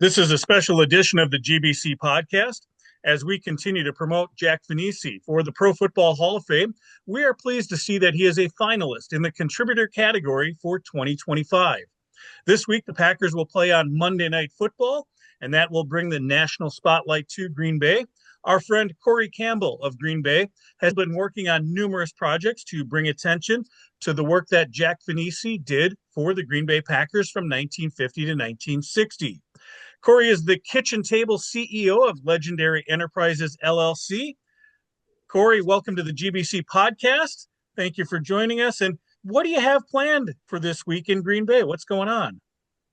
This is a special edition of the GBC podcast. As we continue to promote Jack Vainisi for the Pro Football Hall of Fame, we are pleased to see that he is a finalist in the contributor category for 2025. This week, the Packers will play on Monday Night Football, and that will bring the national spotlight to Green Bay. Our friend Corrie Campbell of Green Bay has been working on numerous projects to bring attention to the work that Jack Vainisi did for the Green Bay Packers from 1950 to 1960. Corrie is the kitchen table CEO of Legendary Enterprises, LLC. Corrie, welcome to the GBC podcast. Thank you for joining us. And what do you have planned for this week in Green Bay? What's going on?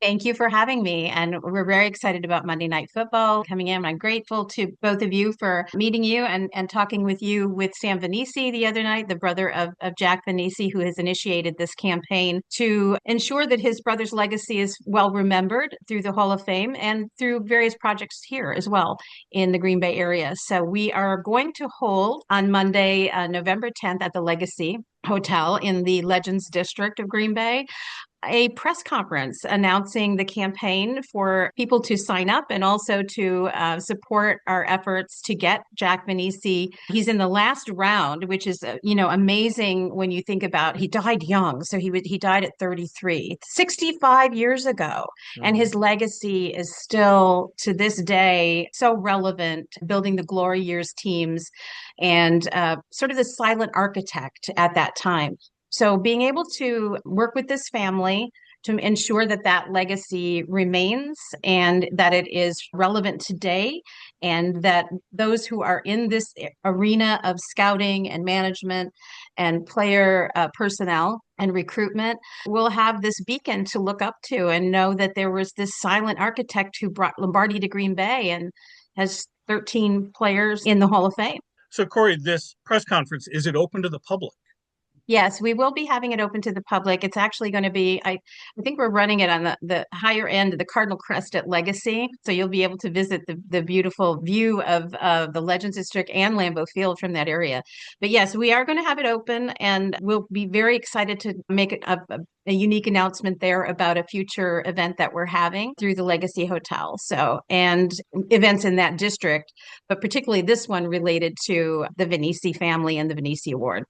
Thank you for having me. And we're very excited about Monday Night Football coming in. I'm grateful to both of you for meeting you and talking with you with Sam Vainisi the other night, the brother of Jack Vainisi, who has initiated this campaign to ensure that his brother's legacy is well remembered through the Hall of Fame and through various projects here as well in the Green Bay area. So we are going to hold on Monday, November 10th at the Legacy Hotel in the Legends District of Green Bay, a press conference announcing the campaign for people to sign up and also to support our efforts to get Jack Vainisi. He's in the last round, which is, amazing when you think about he died young. So he died at 33, 65 years ago. And his legacy is still to this day so relevant, building the glory years teams and sort of the silent architect at that time. So being able to work with this family to ensure that that legacy remains and that it is relevant today, and that those who are in this arena of scouting and management and player personnel and recruitment will have this beacon to look up to and know that there was this silent architect who brought Lombardi to Green Bay and has 13 players in the Hall of Fame. So, Corrie, this press conference, is it open to the public? Yes, we will be having it open to the public. It's actually going to be, I think we're running it on the higher end of the Cardinal Crest at Legacy. So you'll be able to visit the beautiful view of the Legends District and Lambeau Field from that area. But yes, we are going to have it open, and we'll be very excited to make it a unique announcement there about a future event that we're having through the Legacy Hotel. So, and events in that district, but particularly this one related to the Vainisi family and the Vainisi Award.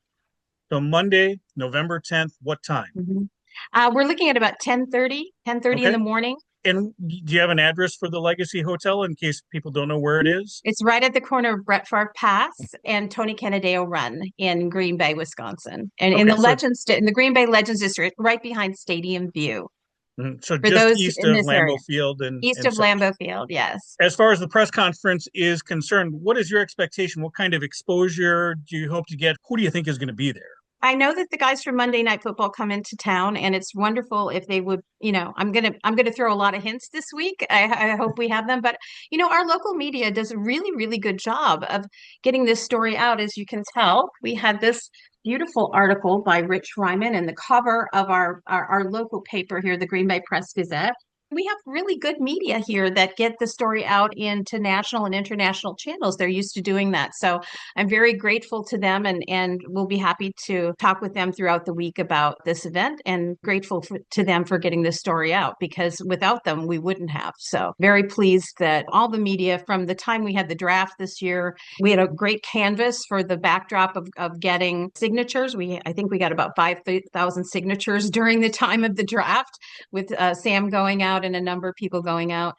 So Monday, November 10th, what time? We're looking at about 10:30 in the morning. And do you have an address for the Legacy Hotel in case people don't know where it is? It's right at the corner of Brett Favre Pass and Tony Canadeo Run in Green Bay, Wisconsin. And in the Green Bay Legends District, right behind Stadium View. So for just those east in of this Lambeau area. Field East of Lambeau Field, yes. As far as the press conference is concerned, what is your expectation? What kind of exposure do you hope to get? Who do you think is going to be there? I know that the guys from Monday Night Football come into town, and it's wonderful if they would, I'm gonna throw a lot of hints this week. I hope we have them, but our local media does a really, really good job of getting this story out. As you can tell, we had this beautiful article by Rich Ryman in the cover of our local paper here, the Green Bay Press Gazette. We have really good media here that get the story out into national and international channels. They're used to doing that. So I'm very grateful to them, and we'll be happy to talk with them throughout the week about this event, and grateful to them for getting this story out, because without them, we wouldn't have. So very pleased that all the media from the time we had the draft this year, we had a great canvas for the backdrop of getting signatures. I think we got about 5,000 signatures during the time of the draft, with Sam going out and a number of people going out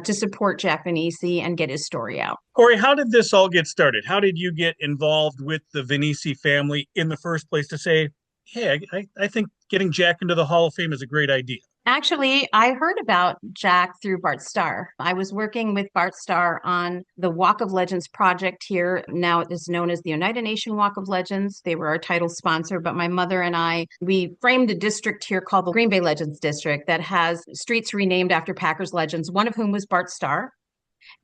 to support Jack Vainisi and get his story out. Corrie, how did this all get started? How did you get involved with the Vainisi family in the first place to say, hey, I think getting Jack into the Hall of Fame is a great idea? Actually, I heard about Jack through Bart Starr. I was working with Bart Starr on the Walk of Legends project here. Now it is known as the United Nation Walk of Legends. They were our title sponsor, but my mother and I, we framed a district here called the Green Bay Legends District that has streets renamed after Packers legends, one of whom was Bart Starr,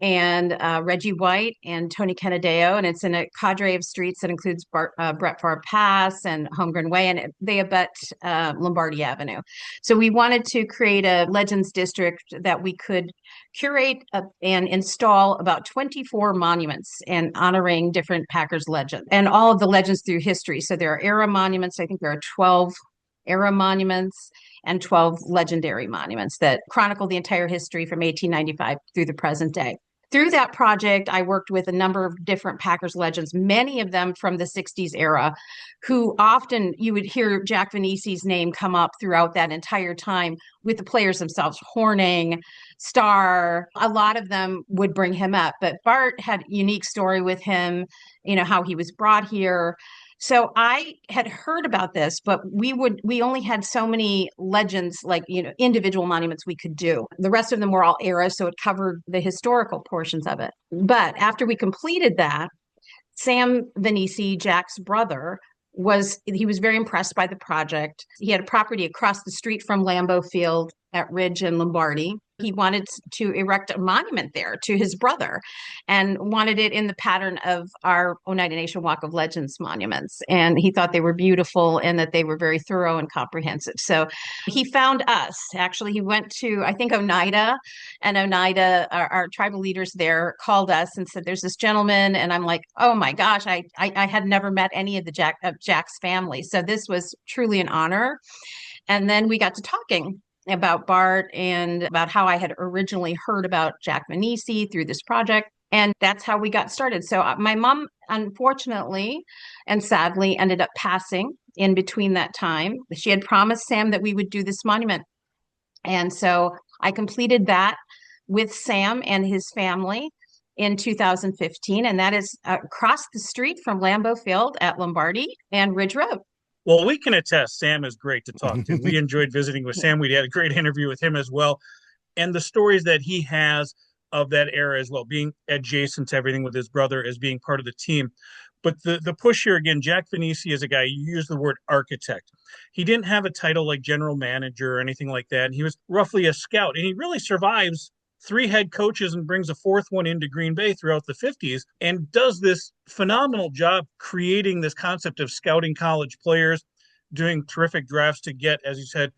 and Reggie White and Tony Canadeo, and it's in a cadre of streets that includes Brett Favre Pass and Holmgren Way, and they abut Lombardi Avenue. So we wanted to create a Legends District that we could curate and install about 24 monuments and honoring different Packers legends and all of the legends through history. So there are era monuments. I think there are 12 era monuments and 12 legendary monuments that chronicle the entire history from 1895 through the present day. Through that project, I worked with a number of different Packers legends, many of them from the 60s era, who often you would hear Jack Vainisi's name come up throughout that entire time with the players themselves. Horning, Starr, a lot of them would bring him up. But Bart had a unique story with him, how he was brought here. So I had heard about this, but we only had so many legends, like, individual monuments we could do. The rest of them were all eras, so it covered the historical portions of it. But after we completed that, Sam Vainisi, Jack's brother, he was very impressed by the project. He had a property across the street from Lambeau Field at Ridge and Lombardi. He wanted to erect a monument there to his brother and wanted it in the pattern of our Oneida Nation Walk of Legends monuments. And he thought they were beautiful and that they were very thorough and comprehensive. So he found us. Actually, he went to, I think, Oneida, and Oneida, our tribal leaders there, called us and said, there's this gentleman. And I'm like, oh my gosh, I had never met any of Jack's family. So this was truly an honor. And then we got to talking about Bart and about how I had originally heard about Jack Vainisi through this project. And that's how we got started. So my mom, unfortunately and sadly, ended up passing in between that time. She had promised Sam that we would do this monument. And so I completed that with Sam and his family in 2015. And that is across the street from Lambeau Field at Lombardi and Ridge Road. Well, we can attest Sam is great to talk to. We enjoyed visiting with Sam. We had a great interview with him as well. And the stories that he has of that era as well, being adjacent to everything with his brother as being part of the team. But the push here again, Jack Vainisi is a guy, you use the word architect. He didn't have a title like general manager or anything like that. And he was roughly a scout. And he really survives 3 head coaches and brings a 4th one into Green Bay throughout the 50s and does this phenomenal job creating this concept of scouting college players, doing terrific drafts to get, as you said,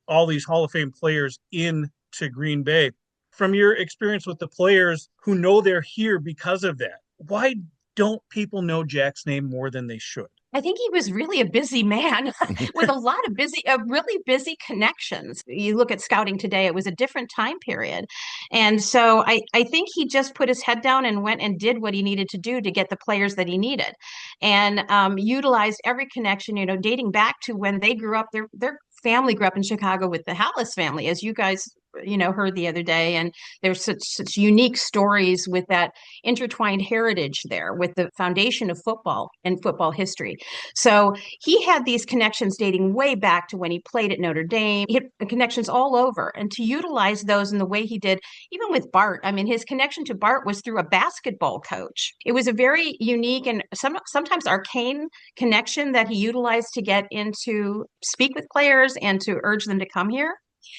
all these Hall of Fame players into Green Bay. From your experience with the players who know they're here because of that, why don't people know Jack's name more than they should? I think he was really a busy man with a lot of really busy connections. You look at scouting today, it was a different time period. And so I think he just put his head down and went and did what he needed to do to get the players that he needed, and utilized every connection, dating back to when they grew up. Their family grew up in Chicago with the Hallis family, as you guys heard the other day. And there's such unique stories with that intertwined heritage there with the foundation of football and football history. So he had these connections dating way back to when he played at Notre Dame. He had connections all over, and to utilize those in the way he did, even with Bart. I mean, his connection to Bart was through a basketball coach. It was a very unique and sometimes arcane connection that he utilized to get into speak with players and to urge them to come here.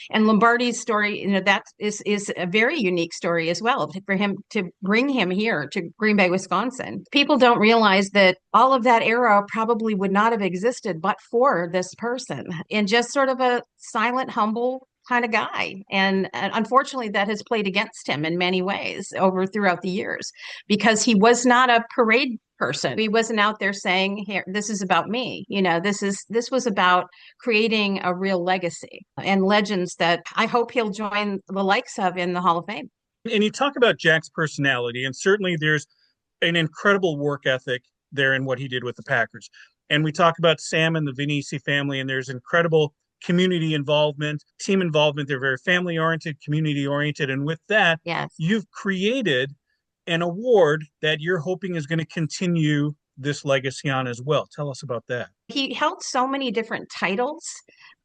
And Lombardi's story, that is a very unique story as well, for him to bring him here to Green Bay, Wisconsin. People don't realize that all of that era probably would not have existed but for this person, and just sort of a silent, humble kind of guy. And unfortunately, that has played against him in many ways throughout the years, because he was not a parade person. He wasn't out there saying, here, this is about me. This was about creating a real legacy and legends that I hope he'll join the likes of in the Hall of Fame. And you talk about Jack's personality, and certainly there's an incredible work ethic there in what he did with the Packers. And we talk about Sam and the Vainisi family, and there's incredible community involvement, team involvement. They're very family oriented, community oriented. And with that, yes, you've created an award that you're hoping is going to continue this legacy on as well. Tell us about that. He held so many different titles,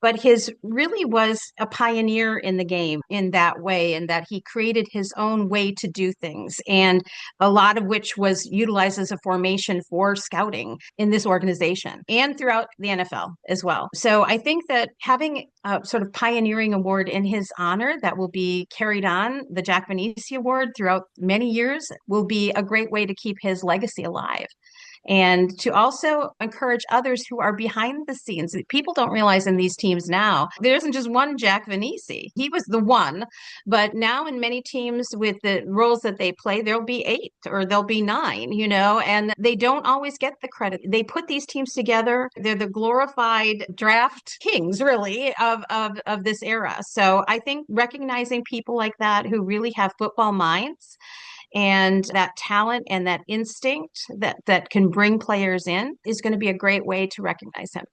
but his really was a pioneer in the game in that way, and that he created his own way to do things, and a lot of which was utilized as a formation for scouting in this organization and throughout the NFL as well. So I think that having a sort of pioneering award in his honor that will be carried on, the Jack Vainisi Award, throughout many years, will be a great way to keep his legacy alive. and to also encourage others who are behind the scenes. People don't realize in these teams now, there isn't just one Jack Vainisi. He was the one, but now in many teams with the roles that they play, there'll be eight or there'll be nine, and they don't always get the credit. They put these teams together. They're the glorified draft kings, really, of this era. So I think recognizing people like that who really have football minds and that talent and that instinct that can bring players in is going to be a great way to recognize him.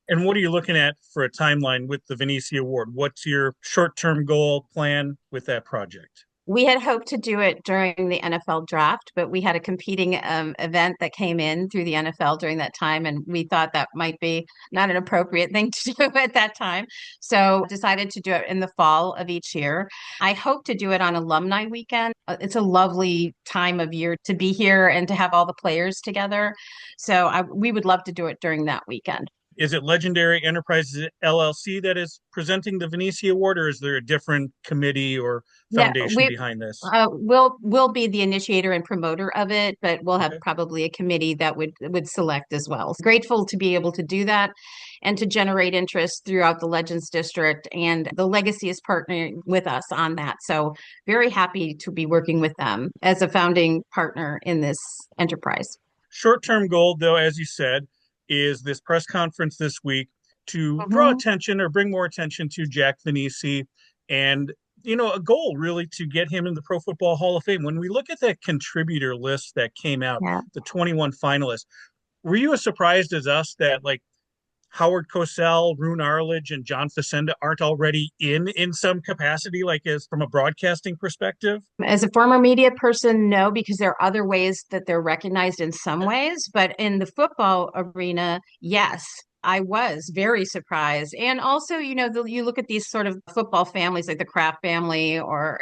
And what are you looking at for a timeline with the Venisi Award? What's your short-term goal plan with that project? We had hoped to do it during the NFL draft, but we had a competing event that came in through the NFL during that time, and we thought that might be not an appropriate thing to do at that time. So decided to do it in the fall of each year. I hope to do it on alumni weekend. It's a lovely time of year to be here and to have all the players together. So we would love to do it during that weekend. Is it Legendary Enterprises LLC that is presenting the Venisi Award, or is there a different committee or Yeah, foundation we behind this? we'll be the initiator and promoter of it, but we'll have Okay. probably a committee that would select as well. Grateful to be able to do that and to generate interest throughout the Legends District, and the Legacy is partnering with us on that. So very happy to be working with them as a founding partner in this enterprise. Short-term goal, though, as you said, is this press conference this week to draw Mhm. attention or bring more attention to Jack Vainisi, and a goal really to get him in the Pro Football Hall of Fame. When we look at that contributor list that came out, Yeah. the 21 finalists, were you as surprised as us that like Howard Cosell, Rune Arledge, and John Facenda aren't already in some capacity, like as from a broadcasting perspective? As a former media person, no, because there are other ways that they're recognized in some ways. But in the football arena, yes, I was very surprised. And also, you look at these sort of football families like the Kraft family or,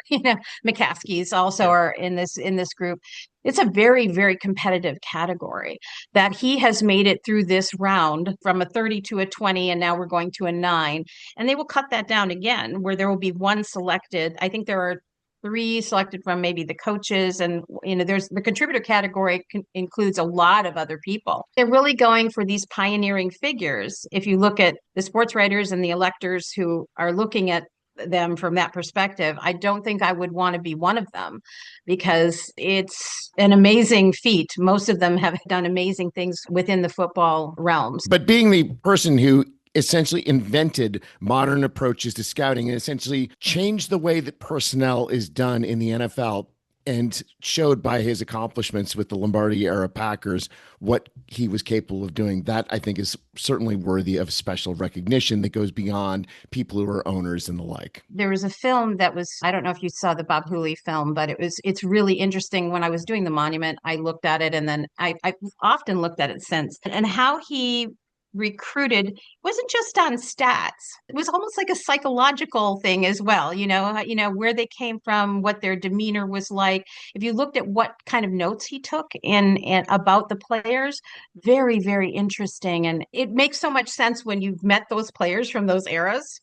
McCaskies also Yeah. are in this group. It's a very, very competitive category that he has made it through this round from a 30 to a 20, and now we're going to a 9. And they will cut that down again, where there will be one selected. I think there are three selected from maybe the coaches, and there's the contributor category includes a lot of other people. They're really going for these pioneering figures. If you look at the sports writers and the electors who are looking at them from that perspective, I don't think I would want to be one of them, because it's an amazing feat. Most of them have done amazing things within the football realms. But being the person who essentially invented modern approaches to scouting and essentially changed the way that personnel is done in the NFL, and showed by his accomplishments with the Lombardi era Packers what he was capable of doing, that I think is certainly worthy of special recognition that goes beyond people who are owners and the like. There was a film that was, I don't know if you saw the Bob Hooley film, but it's really interesting. When I was doing the monument, I looked at it, and then I often looked at it since, and how he recruited wasn't just on stats. It was almost like a psychological thing as well, where they came from, what their demeanor was like. If you looked at what kind of notes he took in about the players, very, very interesting. And it makes so much sense when you've met those players from those eras,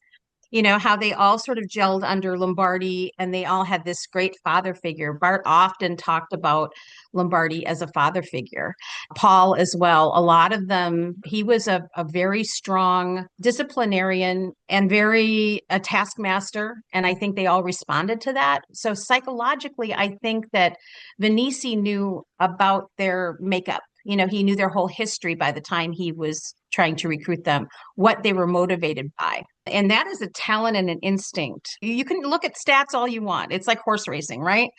how they all sort of gelled under Lombardi, and they all had this great father figure. Bart often talked about Lombardi as a father figure. Paul as well. A lot of them, he was a very strong disciplinarian and very a taskmaster. And I think they all responded to that. So psychologically, I think that Vainisi knew about their makeup. He knew their whole history by the time he was trying to recruit them, what they were motivated by. And that is a talent and an instinct. You can look at stats all you want. It's like horse racing, right?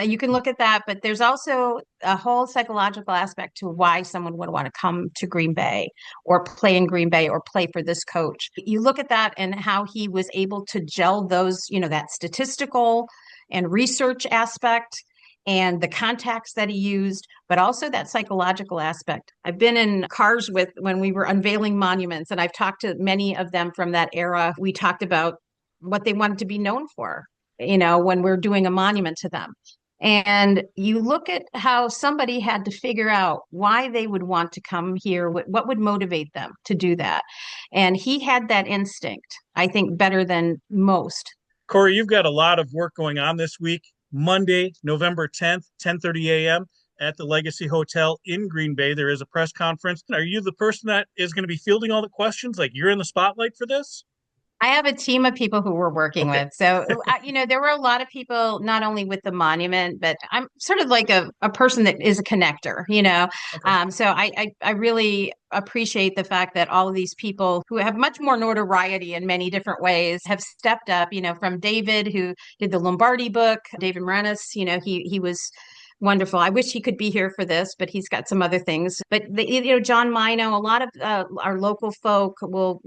You can look at that, but there's also a whole psychological aspect to why someone would want to come to Green Bay or play in Green Bay or play for this coach. You look at that and how he was able to gel those, that statistical and research aspect and the contacts that he used, but also that psychological aspect. I've been in cars with when we were unveiling monuments, and I've talked to many of them from that era. We talked about what they wanted to be known for, when we're doing a monument to them. And you look at how somebody had to figure out why they would want to come here, what would motivate them to do that. And he had that instinct, I think, better than most. Corrie, you've got a lot of work going on this week. Monday, November 10th, 10:30 a.m. at the Legacy Hotel in Green Bay. There is a press conference. Are you the person that is going to be fielding all the questions? Like you're in the spotlight for this? I have a team of people who we're working Okay. with. So, there were a lot of people, not only with the monument, but I'm sort of like a person that is a connector. Okay. So I really appreciate the fact that all of these people who have much more notoriety in many different ways have stepped up, from David, who did the Lombardi book, David Moranis, he was wonderful. I wish he could be here for this, but he's got some other things. But John Mino, a lot of our local folk will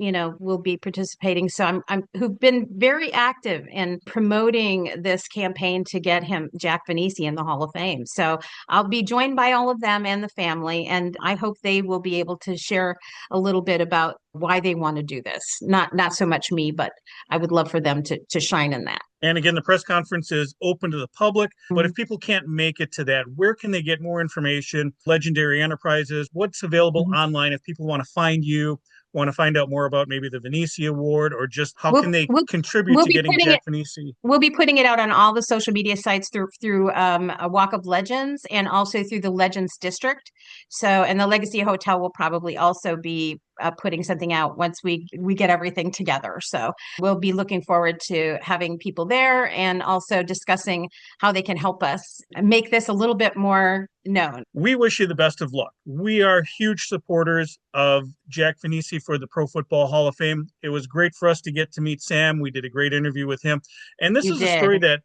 be participating. So I'm who've been very active in promoting this campaign to get him Jack Vainisi in the Hall of Fame. So I'll be joined by all of them and the family, and I hope they will be able to share a little bit about why they want to do this. Not so much me, but I would love for them to shine in that. And again, the press conference is open to the public. But if Mhm. people can't make it to that, where can they get more information? Legendary Enterprises, what's available Mhm. online if people want to find you, want to find out more about maybe the Vainisi Award, or just how We'll can they we'll contribute we'll to be getting putting it Jack Vainisi? We'll be putting it out on all the social media sites through a Walk of Legends, and also through the Legends District. So, and the Legacy Hotel will probably also be putting something out once we get everything together. So we'll be looking forward to having people there and also discussing how they can help us make this a little bit more known. We wish you the best of luck. We are huge supporters of Jack Vainisi for the Pro Football Hall of Fame. It was great for us to get to meet Sam. We did a great interview with him. And this You is a story did,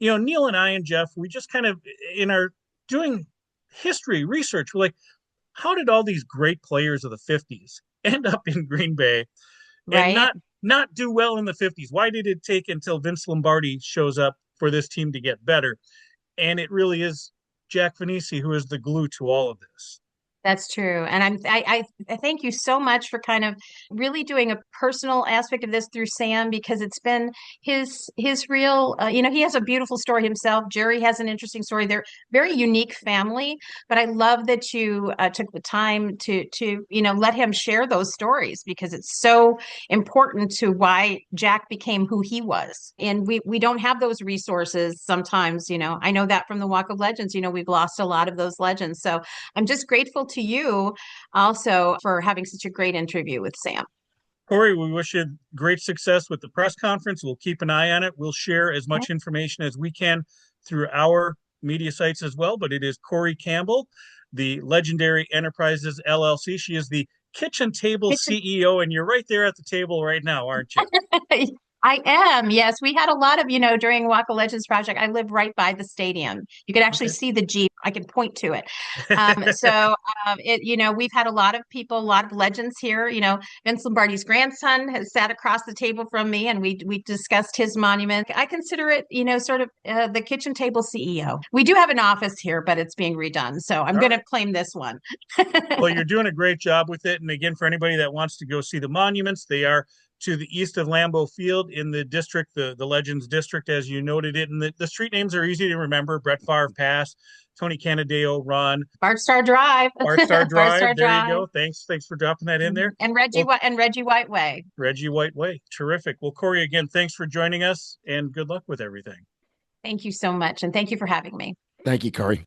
that, Neil and I and Jeff, we just kind of, in our doing history research, we're like, how did all these great players of the 50s end up in Green Bay and right? not do well in the 50s? Why did it take until Vince Lombardi shows up for this team to get better? And it really is Jack Vainisi who is the glue to all of this. That's true. And I thank you so much for kind of really doing a personal aspect of this through Sam, because it's been his real he has a beautiful story himself. Jerry has an interesting story. They're very unique family, but I love that you took the time to let him share those stories, because it's so important to why Jack became who he was. And we don't have those resources sometimes. I know that from the Walk of Legends, we've lost a lot of those legends. So I'm just grateful to you also for having such a great interview with Sam. Corrie, we wish you great success with the press conference. We'll keep an eye on it. We'll share as much information as we can through our media sites as well. But it is Corrie Campbell, the Legendary Enterprises LLC. She is the kitchen table CEO, and you're right there at the table right now, aren't you? I am. Yes, we had a lot of, during Walk of Legends project. I live right by the stadium. You could actually Okay. see the Jeep. I can point to it. We've had a lot of people, a lot of legends here. Vince Lombardi's grandson has sat across the table from me, and we discussed his monument. I consider it, sort of the kitchen table CEO. We do have an office here, but it's being redone, so I'm All going to right. claim this one. Well, you're doing a great job with it. And again, for anybody that wants to go see the monuments, they are to the east of Lambeau Field in the district, the Legends District, as you noted it. And the street names are easy to remember: Brett Favre Pass, Tony Canadeo Run, Bart Star Drive, Bart Star Bart Star Drive. There you Drive, go. Thanks for dropping that in there. and Well, Reggie White Way. Reggie White Way. Terrific. Well, Corrie, again, thanks for joining us and good luck with everything. Thank you so much, and thank you for having me. Thank you, Corey.